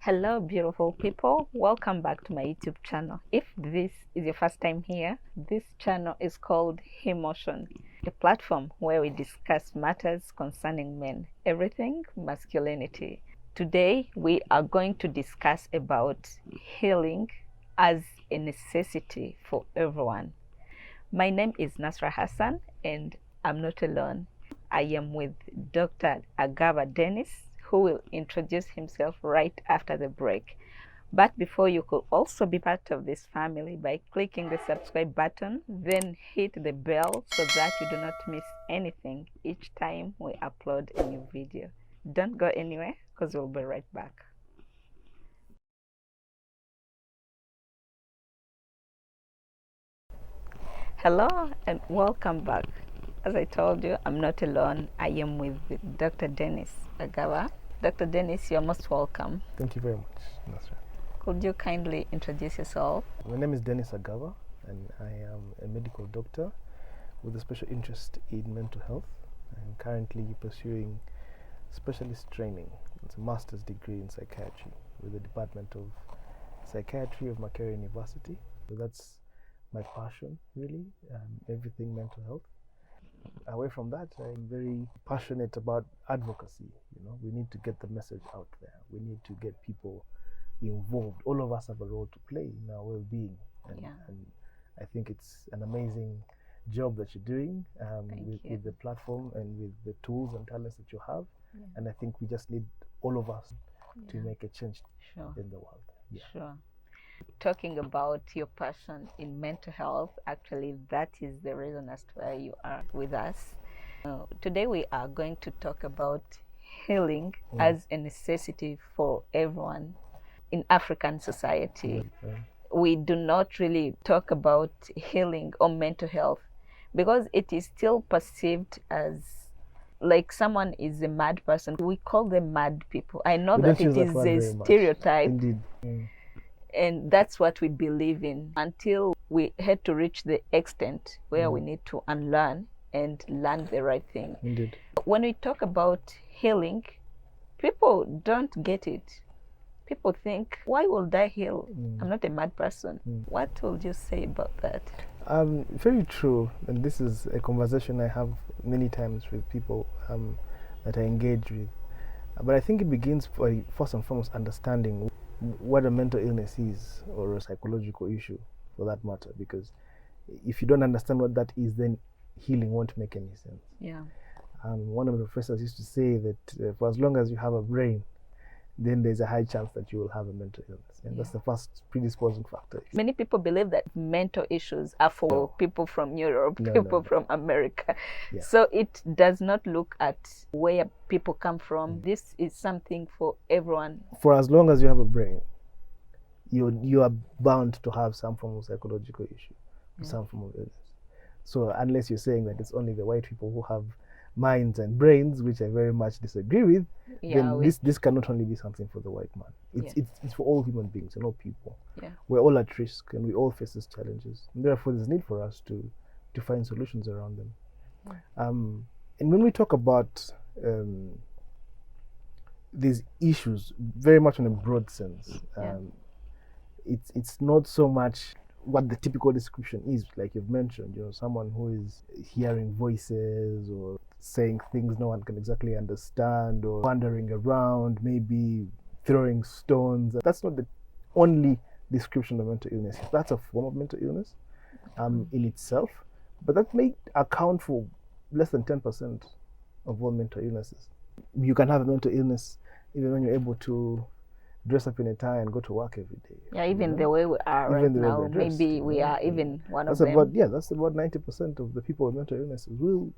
Hello, beautiful people. Welcome back to my YouTube channel. If this is your first time here, this channel is called Emotion, the platform where we discuss matters concerning men, everything masculinity. Today, we are going to discuss about healing as a necessity for everyone. My name is Nasra Hassan, and I'm not alone. I am with Dr. Agaba Denis, who will introduce himself right after the break. But before, you could also be part of this family by clicking the subscribe button, then hit the bell so that you do not miss anything each time we upload a new video. Don't go anywhere because we'll be right back. Hello and welcome back. As I told you, I'm not alone. I am with Dr. Denis Agaba. Dr. Denis, you're most welcome. Thank you very much, Nasra. Could you kindly introduce yourself? My name is Denis Agaba, and I am a medical doctor with a special interest in mental health. I'm currently pursuing specialist training. It's a master's degree in psychiatry with the Department of Psychiatry of Makerere University. So that's my passion, really, everything mental health. Away from that, I'm very passionate about advocacy. We need to get the message out there. We need to get people involved. All of us have a role to play in our well-being, and I think it's an amazing job that you're doing with the platform and with the tools and talents that you have. And I think we just need all of us to make a change in the world. Sure. Talking about your passion in mental health, actually that is the reason as to why you are with us. Today we are going to talk about healing as a necessity for everyone in African society. We do not really talk about healing or mental health because it is still perceived as like someone is a mad person. We call them mad people. I know that it is a stereotype. Indeed. And that's what we believe in until we had to reach the extent where we need to unlearn and learn the right thing. Indeed. When we talk about healing, people don't get it. People think, why would I heal? I'm not a mad person. What would you say about that? Very true. And this is a conversation I have many times with people that I engage with. But I think it begins by first and foremost understanding what a mental illness is, or a psychological issue for that matter, because if you don't understand what that is, then healing won't make any sense. One of the professors used to say that for as long as you have a brain, then there's a high chance that you will have a mental illness, and that's the first predisposing factor. Many people believe that mental issues are for people from Europe, people from America. So it does not look at where people come from. This is something for everyone. For as long as you have a brain, you are bound to have some form of psychological issue, some form of illness. So unless you're saying that it's only the white people who have minds and brains, which I very much disagree with, then this cannot only be something for the white man. It's for all human beings and all people. We're all at risk and we all face these challenges. And therefore, there's need for us to find solutions around them. And when we talk about these issues, very much in a broad sense, it's not so much what the typical description is, like you've mentioned, someone who is hearing voices or saying things no one can exactly understand, or wandering around, maybe throwing stones. That's not the only description of mental illness. That's a form of mental illness in itself, but that may account for less than 10% of all mental illnesses. You can have a mental illness even when you're able to dress up in a tie and go to work every day. Even the way we are right now, maybe we are even one of them. That's about 90% of the people with mental illnesses will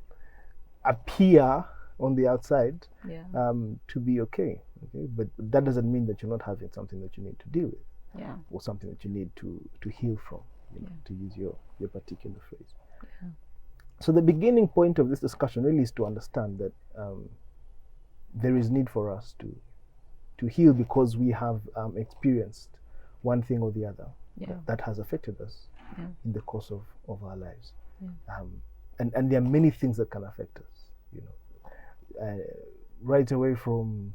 appear on the outside to be okay. But that doesn't mean that you're not having something that you need to deal with, or something that you need to heal from, to use your particular phrase. So the beginning point of this discussion really is to understand that there is need for us to heal because we have experienced one thing or the other that has affected us in the course of our lives. And there are many things that can affect us, right away from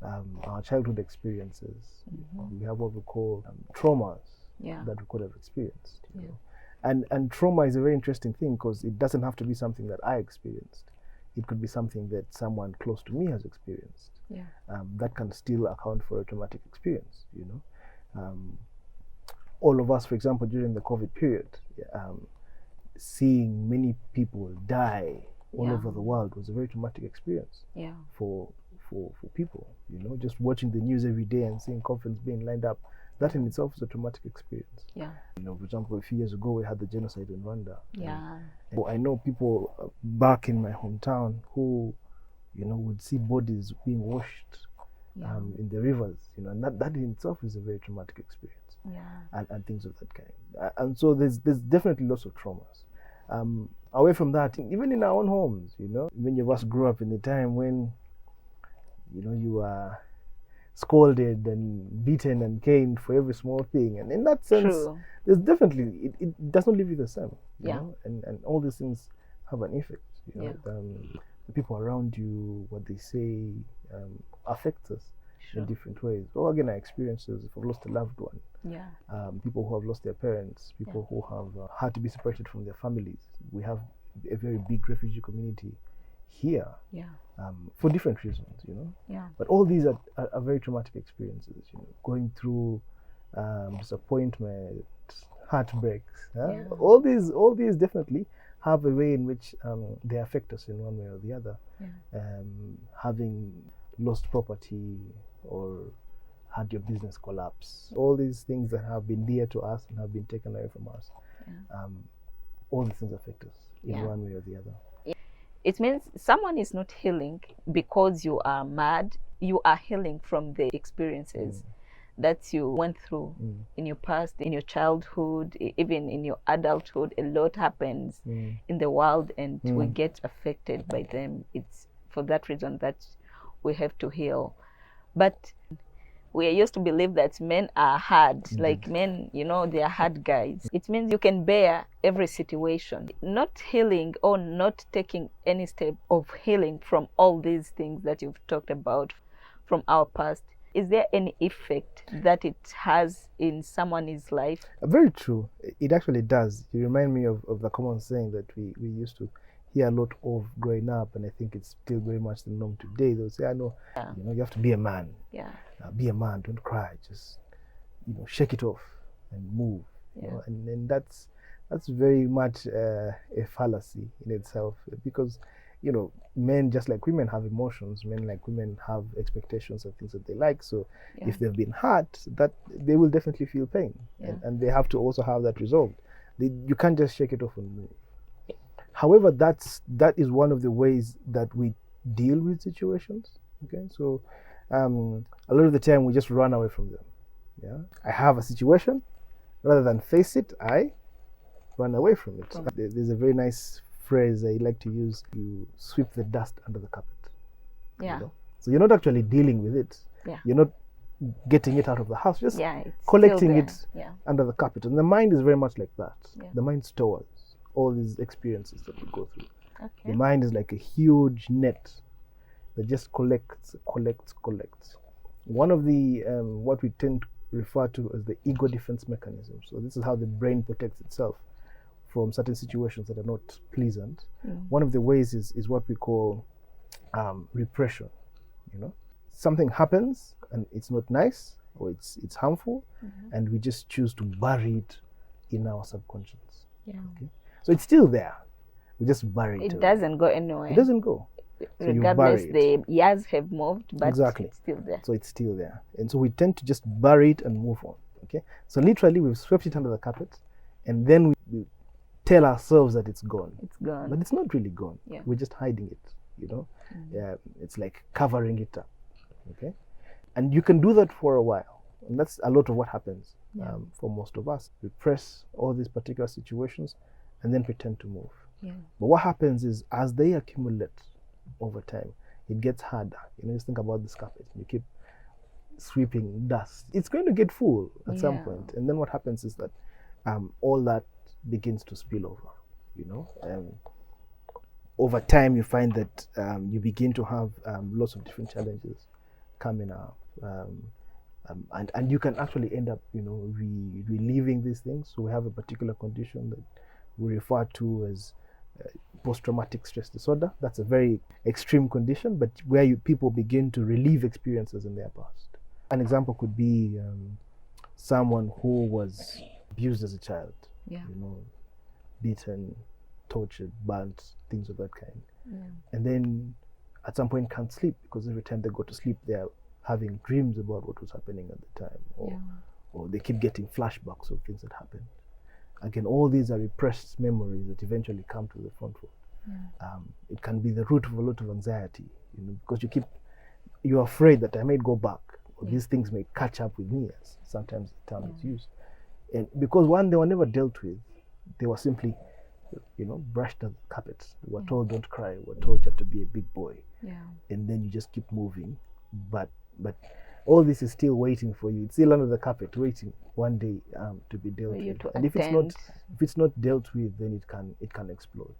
our childhood experiences. We have what we call traumas that we could have experienced. You know? And trauma is a very interesting thing because it doesn't have to be something that I experienced. It could be something that someone close to me has experienced. That can still account for a traumatic experience. You know, all of us, for example, during the COVID period, seeing many people die all over the world was a very traumatic experience for people. You know, just watching the news every day and seeing coffins being lined up, that in itself is a traumatic experience. You know, for example, a few years ago we had the genocide in Rwanda. And I know people back in my hometown who, you know, would see bodies being washed in the rivers. You know, and that in itself is a very traumatic experience. And things of that kind. And so there's definitely lots of traumas. Away from that, even in our own homes, you know, many of us grew up in the time when, you know, you are scolded and beaten and caned for every small thing. And in that sense, there's definitely, it does not leave you the same. You know? And all these things have an effect. You know? The people around you, what they say, affects us in different ways. Or again, our experiences, if I've lost a loved one, people who have lost their parents, people who have had to be separated from their families. We have a very big refugee community here for different reasons, you know. But all these are very traumatic experiences, you know, going through disappointment, heartbreaks. All these definitely have a way in which they affect us in one way or the other. Having lost property or had your business collapse, all these things that have been dear to us and have been taken away from us, all these things affect us in one way or the other. It means someone is not healing because you are mad. You are healing from the experiences that you went through in your past, in your childhood, even in your adulthood. A lot happens in the world and we get affected by them. It's for that reason that we have to heal. But we used to believe that men are hard, like men, you know, they are hard guys. It means you can bear every situation. Not healing or not taking any step of healing from all these things that you've talked about from our past. Is there any effect that it has in someone's life? Very true. It actually does. You remind me of the common saying that we used to hear a lot of growing up, and I think it's still very much the norm today. They'll say, I know, you know, you have to be a man. Be a man, don't cry, just, you know, shake it off and move. You know? And that's very much a fallacy in itself, because, you know, men, just like women, have emotions. Men, like women, have expectations of things that they like. So if they've been hurt, that they will definitely feel pain, and they have to also have that resolved. You can't just shake it off and move. However, that is one of the ways that we deal with situations. Okay, so a lot of the time we just run away from them. I have a situation, rather than face it, I run away from it. There's a very nice phrase I like to use: you sweep the dust under the carpet. You know? So you're not actually dealing with it. You're not getting it out of the house, just collecting it under the carpet. And the mind is very much like that. The mind stores all these experiences that we go through. The mind is like a huge net that just collects. One of the what we tend to refer to as the ego defense mechanism. So this is how the brain protects itself from certain situations that are not pleasant. One of the ways is what we call repression. You know, something happens and it's not nice or it's harmful, and we just choose to bury it in our subconscious. Okay? So it's still there. We just bury it. It doesn't go anywhere. It doesn't go. So regardless, the years have moved, but it's still there. So it's still there. And so we tend to just bury it and move on. Okay. So literally we've swept it under the carpet, and then we tell ourselves that it's gone. It's gone. But it's not really gone. We're just hiding it, you know. It's like covering it up. Okay. And you can do that for a while. And that's a lot of what happens for most of us. We repress all these particular situations and then pretend to move. But what happens is, as they accumulate over time, it gets harder. You know, just think about this carpet. You keep sweeping dust. It's going to get full at some point. And then what happens is that all that begins to spill over. You know, over time you find that you begin to have lots of different challenges coming up, and you can actually end up, reliving these things. So we have a particular condition that we refer to as post-traumatic stress disorder. That's a very extreme condition, but where people begin to relive experiences in their past. An example could be someone who was abused as a child, beaten, tortured, burnt, things of that kind. And then at some point can't sleep because every time they go to sleep, they're having dreams about what was happening at the time, or they keep getting flashbacks of things that happened. Again, all these are repressed memories that eventually come to the forefront. It can be the root of a lot of anxiety, because you're afraid that I may go back, or these things may catch up with me, as sometimes the term is used. And because one, they were never dealt with, they were simply, brushed under the carpet. We were told don't cry. We were told you have to be a big boy. And then you just keep moving. But all this is still waiting for you. It's still under the carpet, waiting one day to be dealt with. And if it's not dealt with, then it can explode.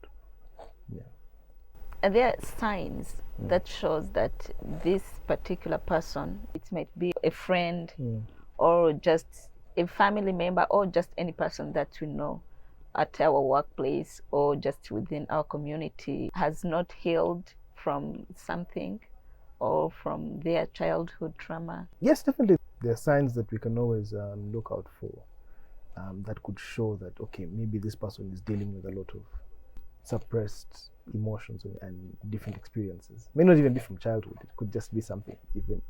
And there are signs that shows that this particular person, it might be a friend or just a family member or just any person that we know at our workplace or just within our community, has not healed from something or from their childhood trauma. Yes, definitely. There are signs that we can always look out for that could show that, okay, maybe this person is dealing with a lot of suppressed emotions and different experiences. May not even be from childhood. It could just be something even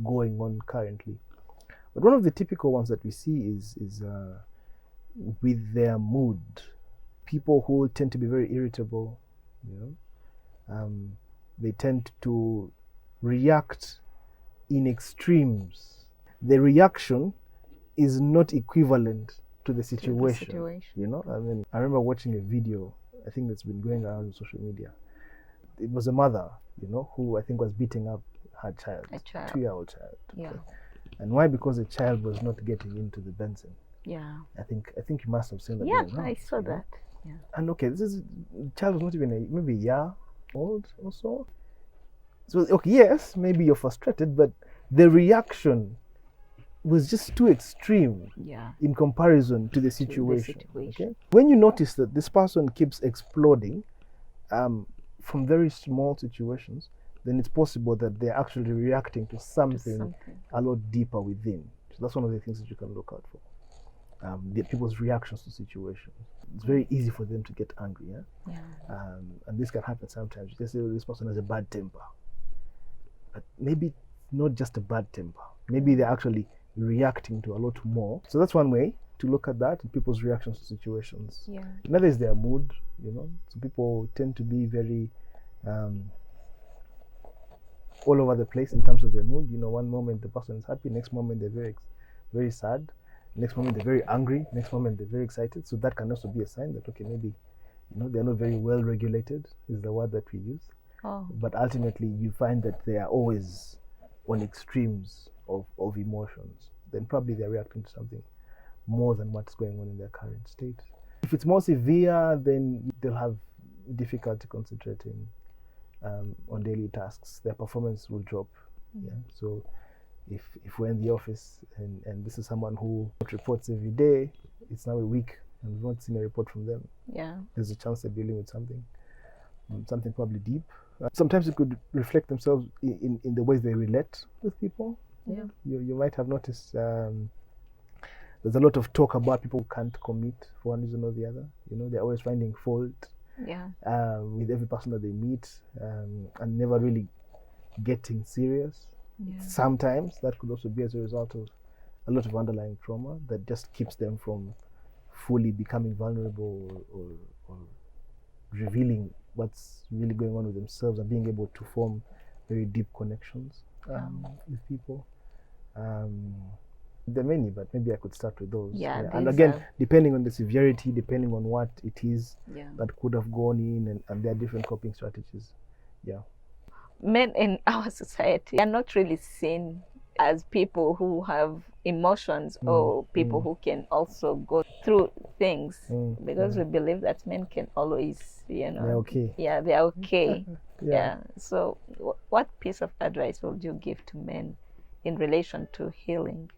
going on currently. But one of the typical ones that we see is with their mood. People who tend to be very irritable, they tend to react in extremes. The reaction is not equivalent to the situation. I remember watching a video, I think that's been going around on social media. It was a mother, who I think was beating up her child, a 2-year-old child. Okay? And why? Because the child was not getting into the Benson. I think you must have seen that. I saw that. And okay, the child was not even maybe a year old or so. So okay, yes, maybe you're frustrated, but the reaction was just too extreme in comparison to the situation. Okay? When you notice that this person keeps exploding from very small situations, then it's possible that they're actually reacting to something a lot deeper within. So that's one of the things that you can look out for. The people's reactions to situations. It's very easy for them to get angry. And this can happen sometimes. You just say, this person has a bad temper. But maybe not just a bad temper. Maybe they're actually reacting to a lot more. So that's one way to look at that, people's reactions to situations. Another is their mood. So people tend to be very all over the place in terms of their mood. One moment the person is happy, next moment they're very, very sad. Next moment they're very angry, next moment they're very excited. So that can also be a sign that, okay, maybe, they're not very well regulated, is the word that we use. But ultimately you find that they are always on extremes of emotions. Then probably they're reacting to something more than what's going on in their current state. If it's more severe, then they'll have difficulty concentrating on daily tasks. Their performance will drop. So if we're in the office and this is someone who reports every day, it's now a week and we've not seen a report from them. There's a chance they're dealing with something probably deep. Sometimes it could reflect themselves in the ways they relate with people. You might have noticed there's a lot of talk about people who can't commit for one reason or the other. They're always finding fault with every person that they meet and never really getting serious. Sometimes that could also be as a result of a lot of underlying trauma that just keeps them from fully becoming vulnerable or revealing what's really going on with themselves and being able to form very deep connections with people. There are many, but maybe I could start with those. And again, depending on the severity, depending on what it is that could have gone in, and there are different coping strategies. Men in our society are not really seen as people who have emotions or people who can also go through things because we believe that men can always, they're okay. They're okay. Yeah. So, what piece of advice would you give to men in relation to healing?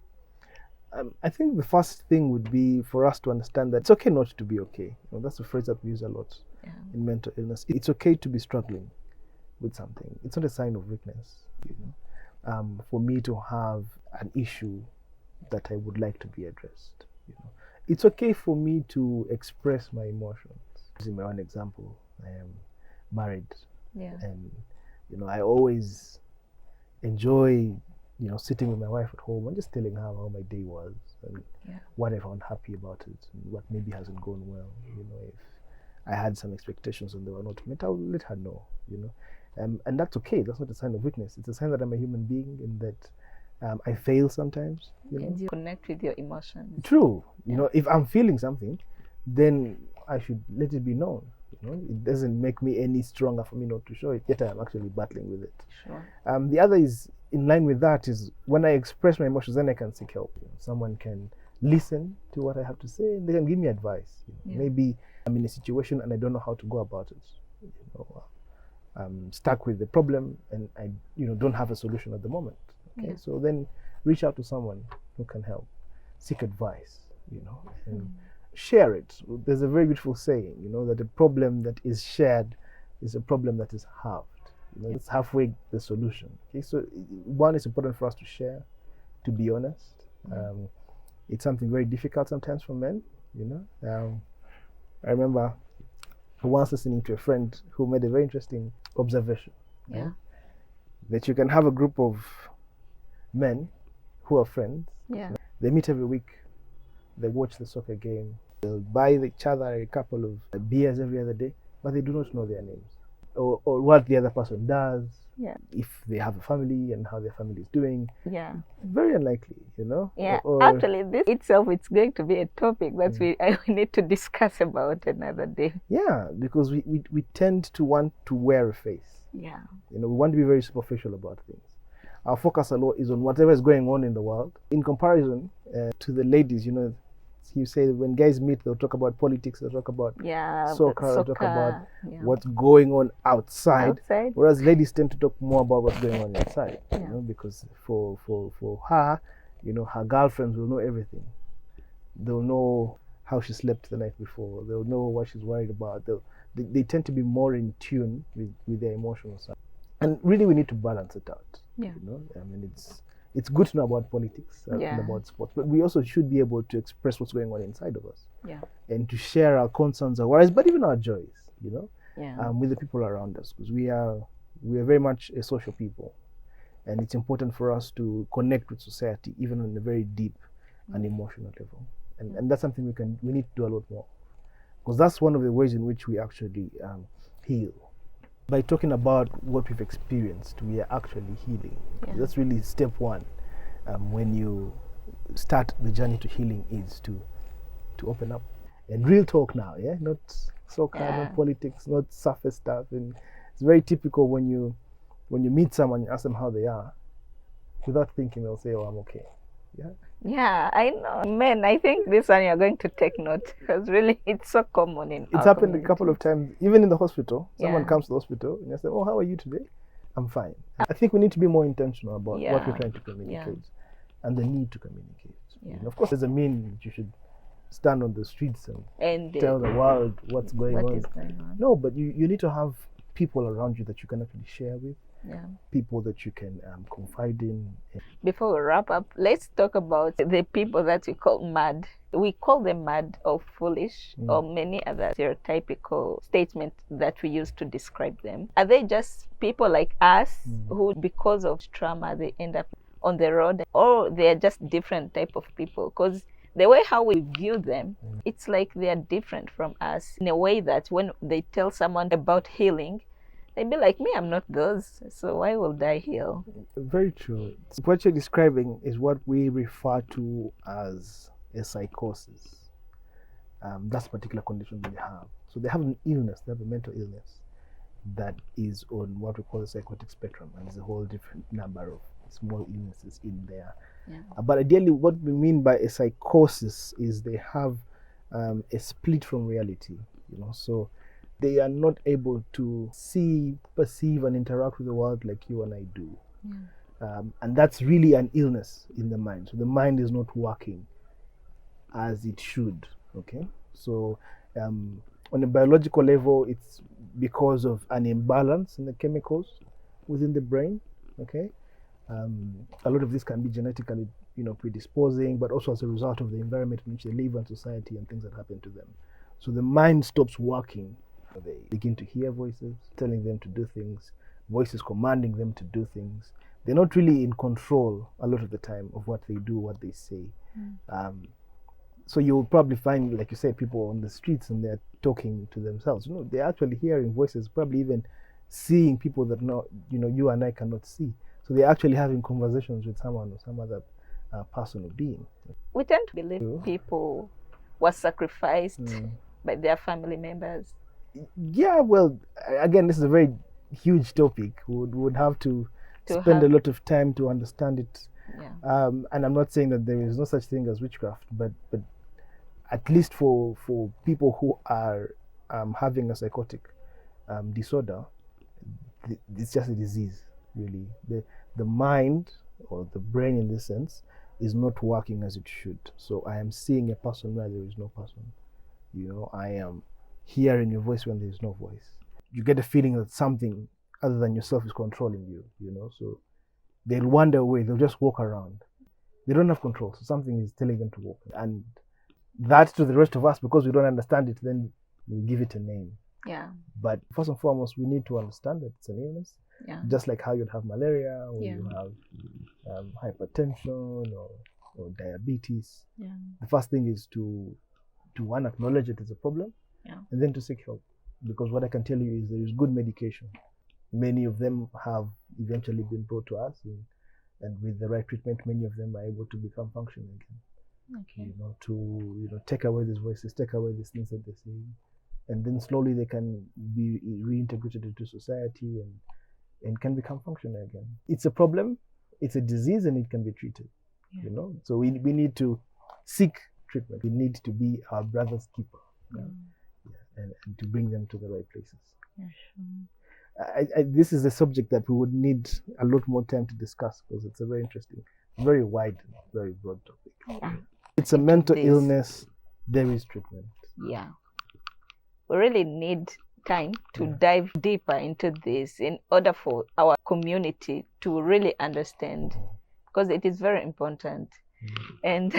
I think the first thing would be for us to understand that it's okay not to be okay. That's a phrase that we use a lot in mental illness. It's okay to be struggling with something. It's not a sign of weakness. For me to have an issue that I would like to be addressed. It's okay for me to express my emotions. Using my own example, I am married, and I always enjoy sitting with my wife at home and just telling her how my day was and what I found happy about it and what maybe hasn't gone well. If I had some expectations and they were not met, I'll let her know. And that's okay. That's not a sign of weakness. It's a sign that I'm a human being and that I fail sometimes. And you connect with your emotions. True. If I'm feeling something, then I should let it be known. It doesn't make me any stronger for me not to show it, yet I'm actually battling with it. Sure. The other is in line with that is when I express my emotions, then I can seek help. Someone can listen to what I have to say and they can give me advice. Maybe I'm in a situation and I don't know how to go about it. I'm stuck with the problem and I don't have a solution at the moment. Okay, so then reach out to someone who can help, seek advice, and share it. There's a very beautiful saying, that a problem that is shared is a problem that is halved. It's halfway the solution. Okay, so one, is important for us to share, to be honest. It's something very difficult sometimes for men. I remember once listening to a friend who made a very interesting observation. That you can have a group of men who are friends. They meet every week. They watch the soccer game. They'll buy each other a couple of beers every other day, but they do not know their names or what the other person does. If they have a family and how their family is doing. Very unlikely, Actually, this itself, it's going to be a topic that we need to discuss about another day. Because we tend to want to wear a face. We want to be very superficial about things. Our focus a lot is on whatever is going on in the world. In comparison to the ladies, you say when guys meet, they'll talk about politics, they'll talk about soccer, they'll talk about what's going on outside. Whereas ladies tend to talk more about what's going on inside. Because for her, her girlfriends will know everything. They'll know how she slept the night before. They'll know what she's worried about. They tend to be more in tune with their emotional side. And really, we need to balance it out. It's good to know about politics and about sports, but we also should be able to express what's going on inside of us. And to share our concerns, our worries, but even our joys, with the people around us, because we are very much a social people, and it's important for us to connect with society, even on a very deep and emotional level. And that's something we need to do a lot more, because that's one of the ways in which we actually heal. By talking about what we've experienced, we are actually healing. That's really step one. When you start the journey to healing is to open up. And real talk now, not soccer, not politics, not surface stuff. And it's very typical when you meet someone, you ask them how they are, without thinking they'll say, "Oh, I'm okay." I know. Men, I think this one you're going to take note, because really it's so common in It's happened a couple of times, even in the hospital. Someone comes to the hospital and they say, "Oh, how are you today?" "I'm fine." I think we need to be more intentional about what we're trying to communicate and the need to communicate. Of course, doesn't mean you should stand on the streets and tell the world what's going on. No, but you need to have people around you that you can actually share with. People that you can confide in. Before we wrap up, let's talk about the people that we call mad. We call them mad or foolish or many other stereotypical statements that we use to describe them. Are they just people like us who, because of trauma, they end up on the road, or they're just different type of people? Because the way how we view them, it's like they're different from us in a way that when they tell someone about healing, they'd be like, "Me, I'm not those, so why would I heal?" Very true. What you're describing is what we refer to as a psychosis. That's a particular condition they have. So they have an illness, they have a mental illness that is on what we call the psychotic spectrum, and there's a whole different number of small illnesses in there. But ideally, what we mean by a psychosis is they have a split from reality. So They are not able to see, perceive, and interact with the world like you and I do. And that's really an illness in the mind. So the mind is not working as it should. Okay, so on a biological level, it's because of an imbalance in the chemicals within the brain. Okay, a lot of this can be genetically, predisposing, but also as a result of the environment in which they live and society and things that happen to them. So the mind stops working. They begin to hear voices telling them to do things, voices commanding them to do things. They're not really in control a lot of the time of what they do, what they say. So you'll probably find, like you said, people on the streets and they're talking to themselves. They're actually hearing voices, probably even seeing people that you and I cannot see. So they're actually having conversations with someone or some other person or being. We tend to believe people were sacrificed by their family members. Yeah, well, again, this is a very huge topic. We would have to spend a lot of time to understand it. Yeah. And I'm not saying that there is no such thing as witchcraft, but at least for people who are having a psychotic disorder, it's just a disease, really. The mind, or the brain in this sense, is not working as it should. So I am seeing a person where there is no person. I am hearing a voice when there is no voice. You get a feeling that something other than yourself is controlling you, so they'll wander away, they'll just walk around. They don't have control, so something is telling them to walk. And that, to the rest of us, because we don't understand it, then we give it a name. Yeah. But first and foremost, we need to understand that it's an illness. Yeah. Just like how you'd have malaria, or you have hypertension or diabetes. Yeah. The first thing is to one, acknowledge it as a problem, and then to seek help. Because what I can tell you is there is good medication. Many of them have eventually been brought to us, and with the right treatment, many of them are able to become functional again. Okay. To take away these voices, take away these things that they're saying, and then slowly they can be reintegrated into society and can become functional again. It's a problem, it's a disease, and it can be treated. So we need to seek treatment. We need to be our brother's keeper, and to bring them to the right places. Yeah, sure. This is a subject that we would need a lot more time to discuss, because it's a very interesting, very wide, very broad topic. Yeah. It's a mental illness. There is treatment. Yeah. We really need time to dive deeper into this in order for our community to really understand, because it is very important. And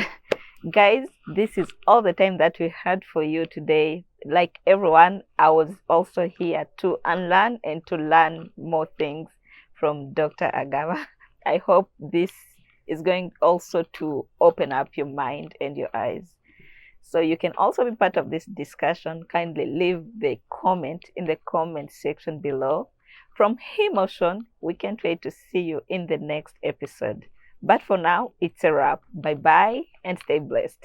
guys, this is all the time that we had for you today. Like everyone, I was also here to unlearn and to learn more things from Dr. Agaba. I hope this is going also to open up your mind and your eyes. So you can also be part of this discussion. Kindly leave the comment in the comment section below. From Emotion, we can't wait to see you in the next episode. But for now, it's a wrap. Bye-bye and stay blessed.